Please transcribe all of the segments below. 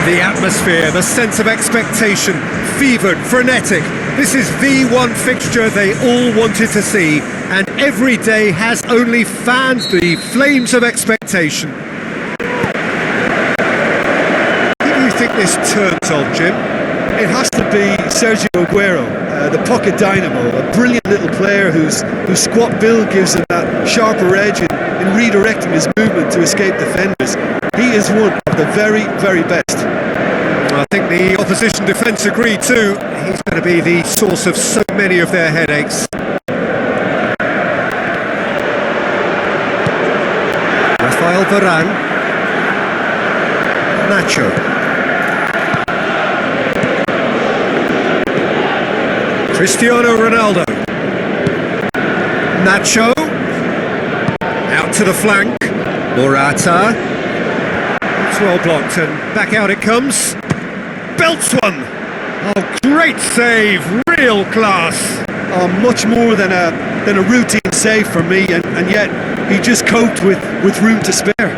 The atmosphere, the sense of expectation, fevered, frenetic. This is the one fixture they all wanted to see, and every day has only fanned the flames of expectation. Who do you think this turns on, Jim? It has to be Sergio Aguero, the pocket dynamo, a brilliant little player whose squat build gives him that sharper edge in redirecting his movement to escape defenders. He is one of the very, very best. I think the opposition defence agree too. He's going to be the source of so many of their headaches. Rafael Varane. Nacho. Cristiano Ronaldo. Nacho. Out to the flank. Morata. It's well blocked and back out it comes. Belts one. Oh, great save. Real class. Oh, much more than a routine save for me, and yet he just coped with room to spare.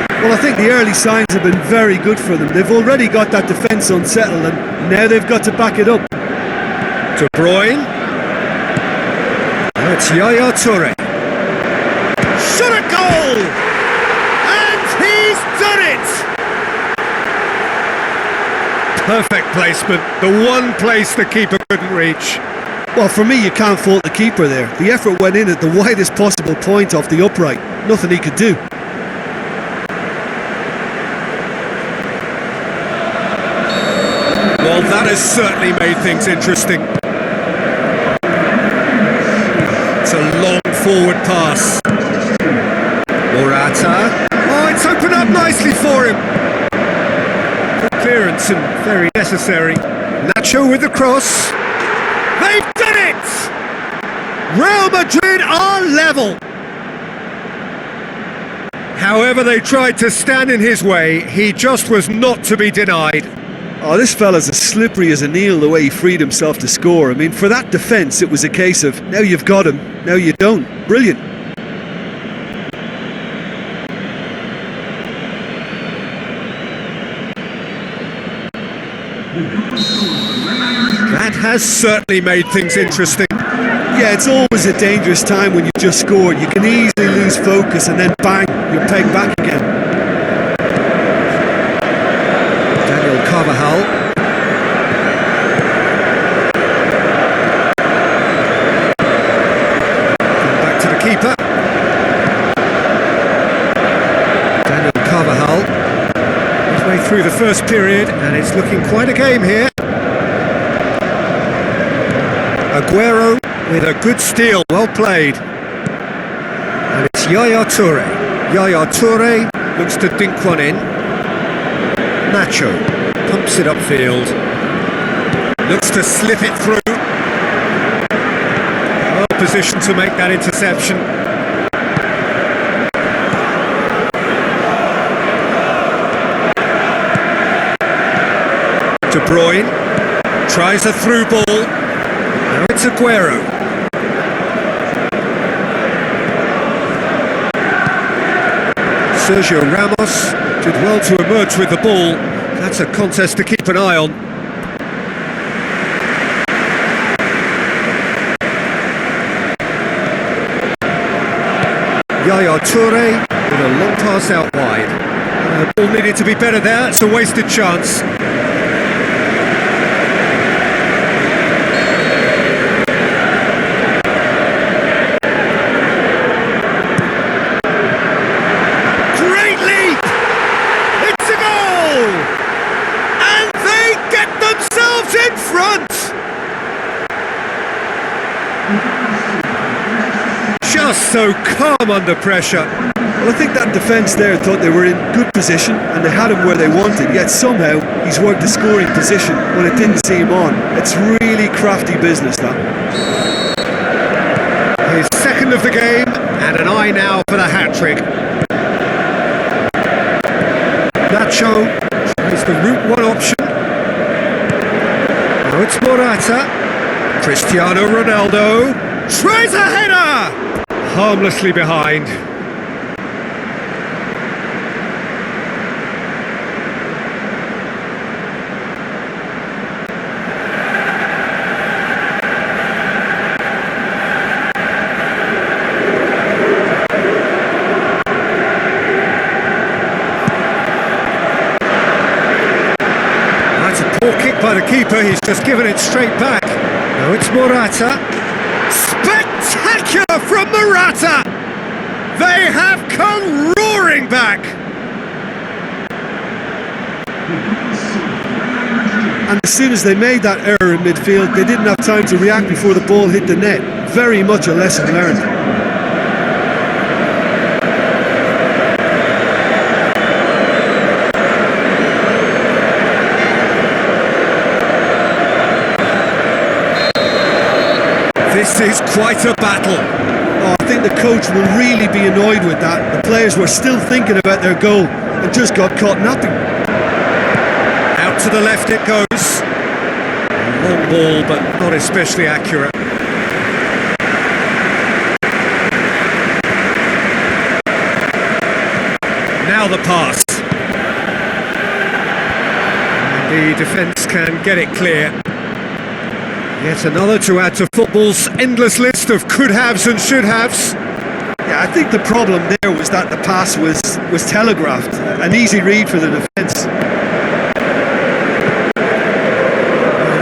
Well, I think the early signs have been very good for them. They've already got that defence unsettled, and now they've got to back it up. De Bruyne. Now it's Yaya Toure. Shot a goal! And he's done it! Perfect placement, the one place the keeper couldn't reach. Well, for me, you can't fault the keeper there. The effort went in at the widest possible point off the upright. Nothing he could do. Well, that has certainly made things interesting. It's a long forward pass. Morata. Oh, it's opened up nicely for him. Good clearance and very necessary. Nacho with the cross. They've done it! Real Madrid are level. However they tried to stand in his way, he just was not to be denied. Oh, this fella's as slippery as an eel the way he freed himself to score. I mean, for that defence, it was a case of, now you've got him, now you don't. Brilliant. That has certainly made things interesting. Yeah, it's always a dangerous time when you just scored. You can easily lose focus and then bang, you're pegged back again. Daniel Carvajal. Back to the keeper. Daniel Carvajal. Midway through the first period, and it's looking quite a game here. Aguero with a good steal, well played. And it's Yaya Toure. Yaya Toure looks to dink one in. Nacho pumps it upfield. Looks to slip it through. Well positioned to make that interception. De Bruyne tries a through ball. Now it's Aguero. Sergio Ramos did well to emerge with the ball. That's a contest to keep an eye on. Yaya Toure with a long pass out wide. Ball needed to be better there, it's a wasted chance. Just so calm under pressure. Well, I think that defence there thought they were in good position and they had him where they wanted, yet somehow he's worked the scoring position when it didn't see him on. It's really crafty business, that. His second of the game, and an eye now for the hat-trick. Nacho is the route one option. Now it's Morata. Cristiano Ronaldo tries a header! Harmlessly behind. Ball kicked by the keeper, he's just given it straight back. Now it's Morata. Spectacular from Morata! They have come roaring back! And as soon as they made that error in midfield, they didn't have time to react before the ball hit the net. Very much a lesson learned. This is quite a battle. Oh, I think the coach will really be annoyed with that. The players were still thinking about their goal and just got caught napping. Out to the left it goes. Long ball, but not especially accurate. Now the pass. And the defence can get it clear. Yet another to add to football's endless list of could-haves and should-haves. Yeah, I think the problem there was that the pass was telegraphed. An easy read for the defence.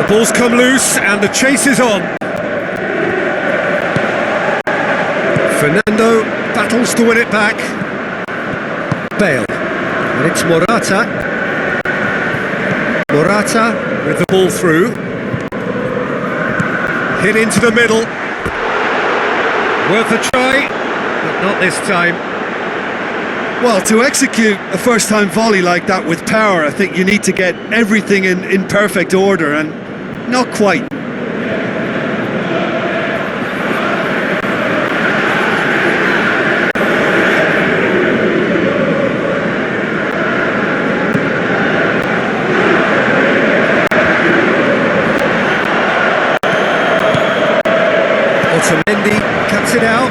The ball's come loose and the chase is on. Fernando battles to win it back. Bale. And it's Morata. Morata with the ball through. Hit into the middle. Worth a try, but not this time. Well, to execute a first-time volley like that with power, I think you need to get everything in perfect order, and not quite. Otamendi cuts it out.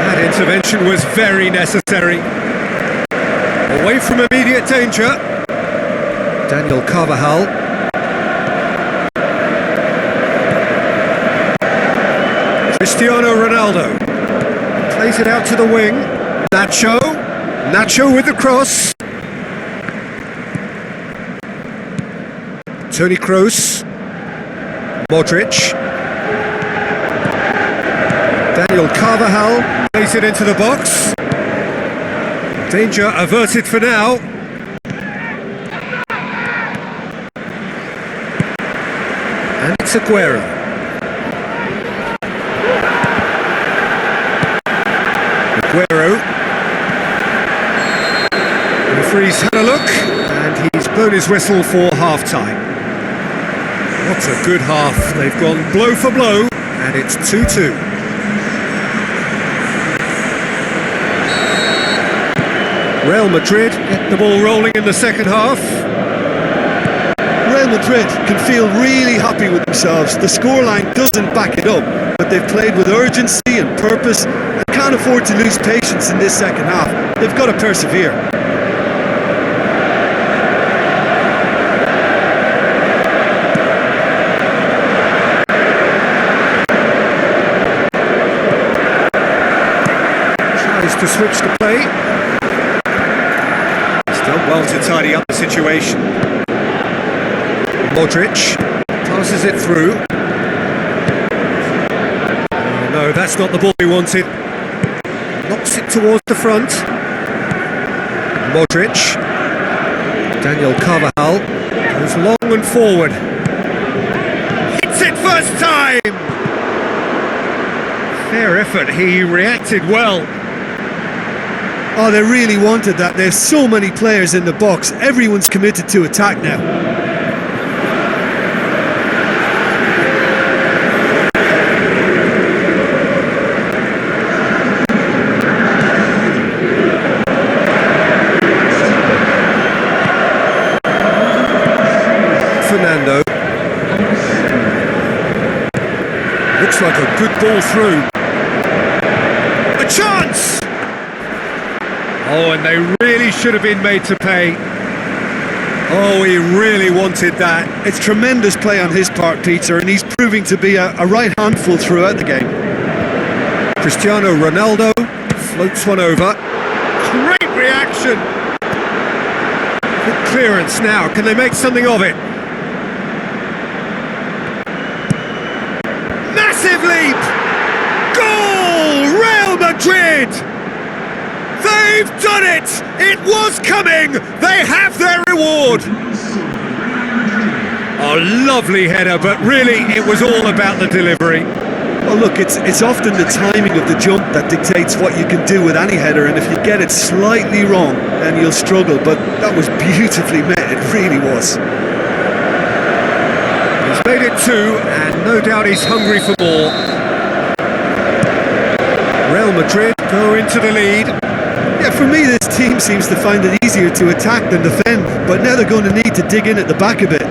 That intervention was very necessary. Away from immediate danger. Daniel Carvajal. Cristiano Ronaldo. Plays it out to the wing. Nacho. Nacho with the cross. Toni Kroos, Modric, Daniel Carvajal plays it into the box. Danger averted for now. And it's Aguero. Aguero. The referee's had a look and he's blown his whistle for half-time. What a good half. They've gone blow for blow, and it's 2-2. Real Madrid get the ball rolling in the second half. Real Madrid can feel really happy with themselves. The scoreline doesn't back it up, but they've played with urgency and purpose and can't afford to lose patience in this second half. They've got to persevere. To switch the play. He's done well to tidy up the situation. Modric passes it through. Oh, no, that's not the ball he wanted. Knocks it towards the front. Modric. Daniel Carvajal goes long and forward. Hits it first time! Fair effort, he reacted well. Oh, they really wanted that. There's so many players in the box. Everyone's committed to attack now. Fernando. Looks like a good ball through. A chance! Oh, and they really should have been made to pay. Oh, he really wanted that. It's tremendous play on his part, Peter, and he's proving to be a right handful throughout the game. Cristiano Ronaldo floats one over. reaction. Good clearance now. Can they make something of it? Massive leap! Goal! Real Madrid! They've done it! It was coming! They have their reward! A lovely header, but really it was all about the delivery. Well, look, it's often the timing of the jump that dictates what you can do with any header, and if you get it slightly wrong, then you'll struggle. But that was beautifully met, it really was. He's made it 2, and no doubt he's hungry for more. Real Madrid go into the lead. Yeah, for me, this team seems to find it easier to attack than defend, but now they're going to need to dig in at the back a bit.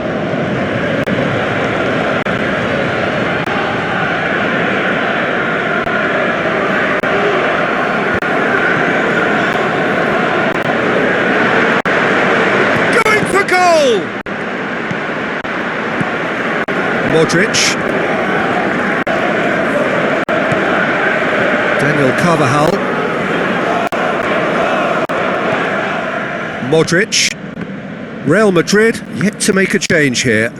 Modric. Daniel Carvajal. Modric. Real Madrid yet to make a change here.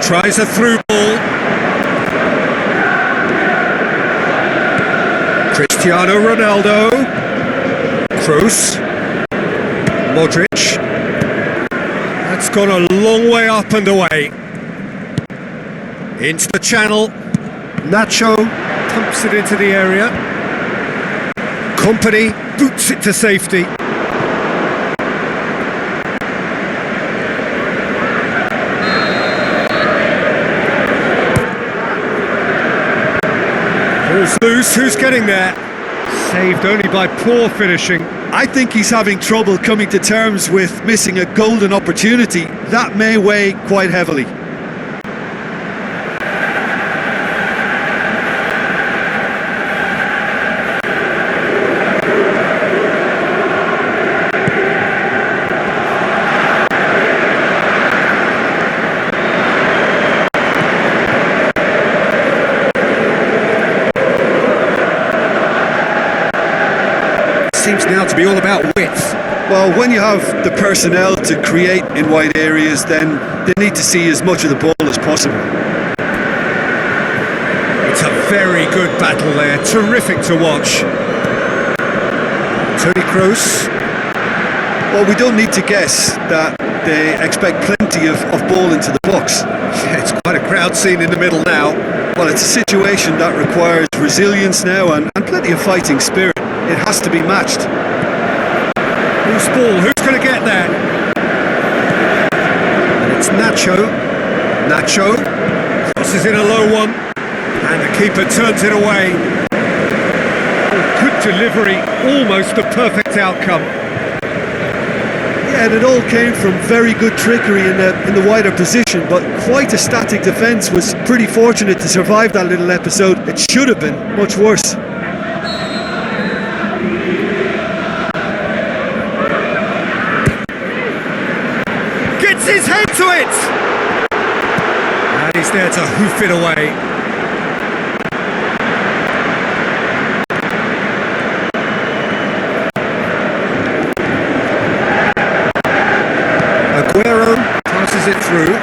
Tries a through ball. Cristiano Ronaldo. Kroos. Modric. That's gone a long way up and away. Into the channel. Nacho pumps it into the area. Company boots it to safety. Ball's loose, who's getting there? Saved only by poor finishing. I think he's having trouble coming to terms with missing a golden opportunity. That may weigh quite heavily. Seems now to be all about width. Well, when you have the personnel to create in wide areas, then they need to see as much of the ball as possible. It's a very good battle there, terrific to watch. Toni Kroos. Well, we don't need to guess that they expect plenty of ball into the box. Yeah, it's quite a crowd scene in the middle now. Well, it's a situation that requires resilience now and plenty of fighting spirit. It has to be matched. Loose ball, who's going to get there? And it's Nacho. Nacho crosses in a low one, and the keeper turns it away. Good delivery, almost the perfect outcome. Yeah, and it all came from very good trickery in the wider position, but quite a static defence. Was pretty fortunate to survive that little episode. It should have been much worse. His head to it! And he's there to hoof it away. Aguero passes it through.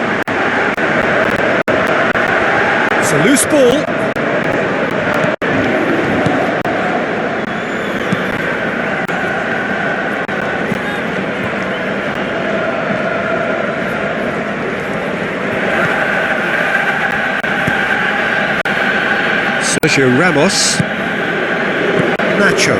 It's a loose ball. Sergio Ramos. Nacho.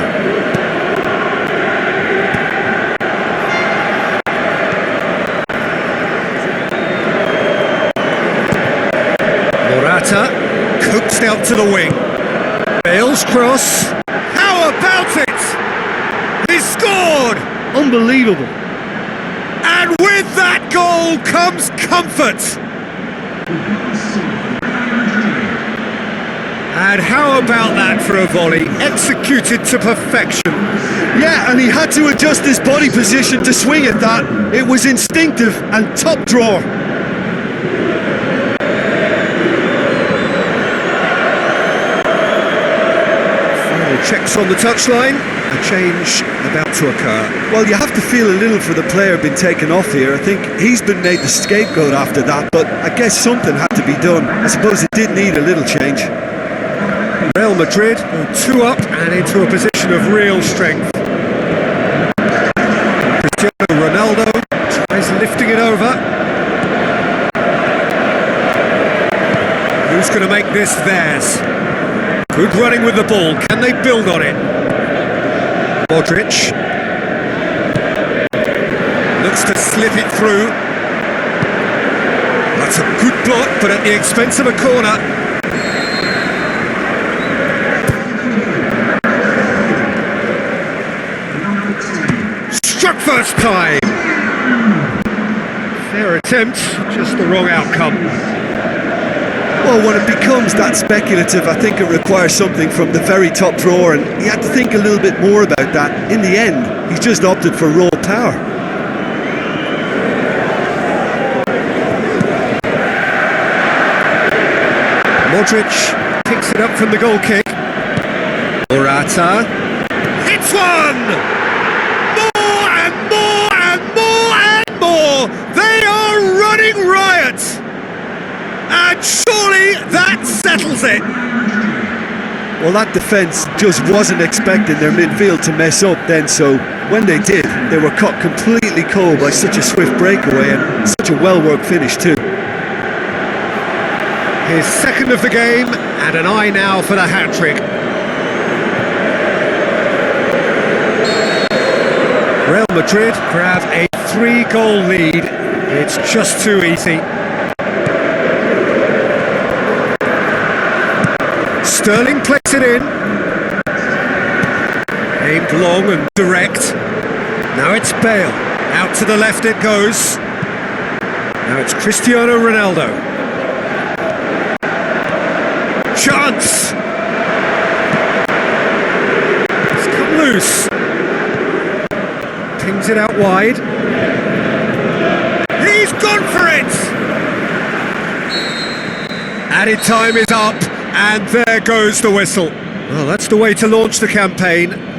Morata coaxed out to the wing. Bale's cross. How about it? He scored! Unbelievable. And with that goal comes comfort. And how about that for a volley, executed to perfection? Yeah, and he had to adjust his body position to swing at that. It was instinctive and top drawer. Final checks on the touchline. A change about to occur. Well, you have to feel a little for the player being taken off here. I think he's been made the scapegoat after that, but I guess something had to be done. I suppose it did need a little change. Real Madrid go 2 up and into a position of real strength. Cristiano Ronaldo tries lifting it over. Who's going to make this theirs? Good running with the ball. Can they build on it? Modric looks to slip it through. That's a good block, but at the expense of a corner. Struck first time. Fair attempt, just the wrong outcome. Well, when it becomes that speculative, I think it requires something from the very top drawer, and he had to think a little bit more about that. In the end, he's just opted for raw power. Modric picks it up from the goal kick. Morata hits one! More and more and more and more! They are running riot! And surely that settles it! Well, that defence just wasn't expecting their midfield to mess up then, so when they did, they were caught completely cold by such a swift breakaway and such a well-worked finish too. His second of the game, and an eye now for the hat-trick. Real Madrid grab a 3-goal lead. It's just too easy. Sterling plays it in. Aimed long and direct. Now it's Bale. Out to the left it goes. Now it's Cristiano Ronaldo. Chance! It's come loose. Pings it out wide. He's gone for it! Added time is up, and there goes the whistle. Well, that's the way to launch the campaign.